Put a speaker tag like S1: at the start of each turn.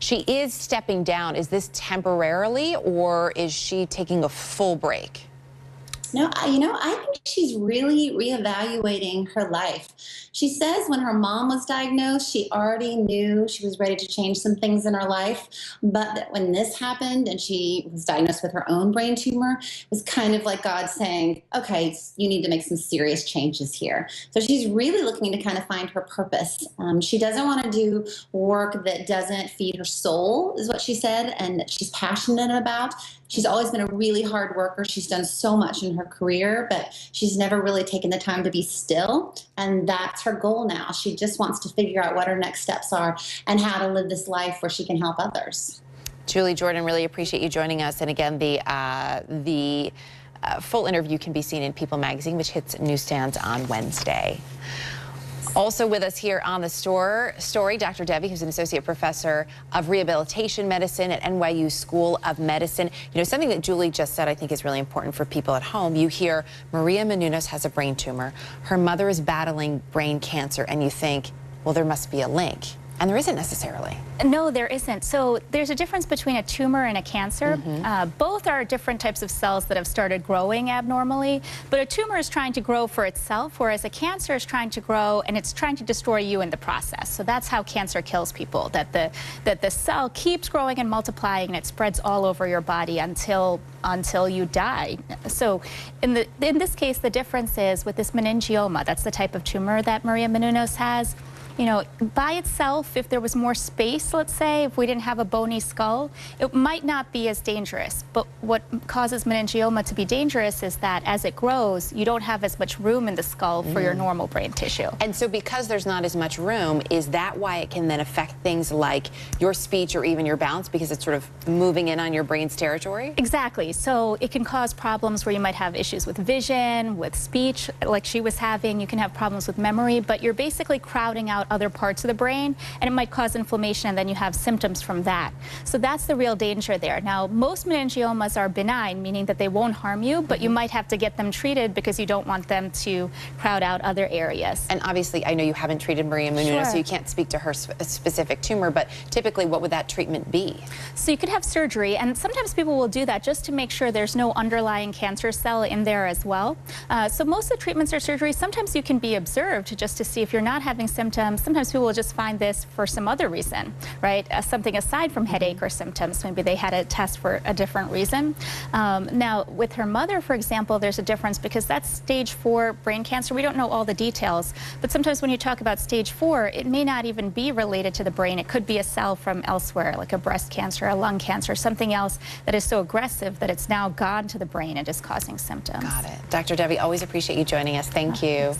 S1: She is stepping down. Is this temporarily, or is she taking a full break?
S2: No, I think she's really reevaluating her life. She says when her mom was diagnosed, she already knew she was ready to change some things in her life. But that when this happened and she was diagnosed with her own brain tumor, it was kind of like God saying, okay, you need to make some serious changes here. So she's really looking to kind of find her purpose. She doesn't want to do work that doesn't feed her soul, is what she said, and that she's passionate about. She's always been a really hard worker. She's done so much in her career, but she's never really taken the time to be still. And that's her goal now. She just wants to figure out what her next steps are and how to live this life where she can help others.
S1: Julie Jordan, really appreciate you joining us. And again, the full interview can be seen in People magazine, which hits newsstands on Wednesday. Also with us here on the story, Dr. Devi, who's an associate professor of rehabilitation medicine at NYU School of Medicine. You know, something that Julie just said I think is really important for people at home. You hear Maria Menounos has a brain tumor. Her mother is battling brain cancer, and you think, well, there must be a link. And there isn't necessarily.
S3: No, there isn't. So there's a difference between a tumor and a cancer. Both are different types of cells that have started growing abnormally, but a tumor is trying to grow for itself, whereas a cancer is trying to grow and it's trying to destroy you in the process. So that's how cancer kills people, that the cell keeps growing and multiplying and it spreads all over your body until you die. So in this case, the difference is with this meningioma, that's the type of tumor that Maria Menounos has. You know, by itself, if there was more space, let's say, if we didn't have a bony skull, it might not be as dangerous. But what causes meningioma to be dangerous is that as it grows, you don't have as much room in the skull for your normal brain tissue.
S1: And so because there's not as much room, is that why it can then affect things like your speech or even your balance, because it's sort of moving in on your brain's territory?
S3: Exactly. So it can cause problems where you might have issues with vision, with speech, like she was having. You can have problems with memory, but you're basically crowding out other parts of the brain, and it might cause inflammation, and then you have symptoms from that. So that's the real danger there. Now, most meningiomas are benign, meaning that they won't harm you, but you might have to get them treated because you don't want them to crowd out other areas.
S1: And obviously, I know you haven't treated Maria Menounos, so you can't speak to her specific tumor, but typically, what would that treatment be?
S3: So you could have surgery, and sometimes people will do that just to make sure there's no underlying cancer cell in there as well. So most of the treatments are surgery. Sometimes you can be observed just to see if you're not having symptoms. Sometimes people will just find this for some other reason, right? Something aside from headache or symptoms. Maybe they had a test for a different reason. Now, with her mother, for example, there's a difference because that's stage 4 brain cancer. We don't know all the details, but sometimes when you talk about stage 4, it may not even be related to the brain. It could be a cell from elsewhere, like a breast cancer, a lung cancer, something else that is so aggressive that it's now gone to the brain and is causing symptoms.
S1: Got it. Dr. Devi, always appreciate you joining us. Thank you.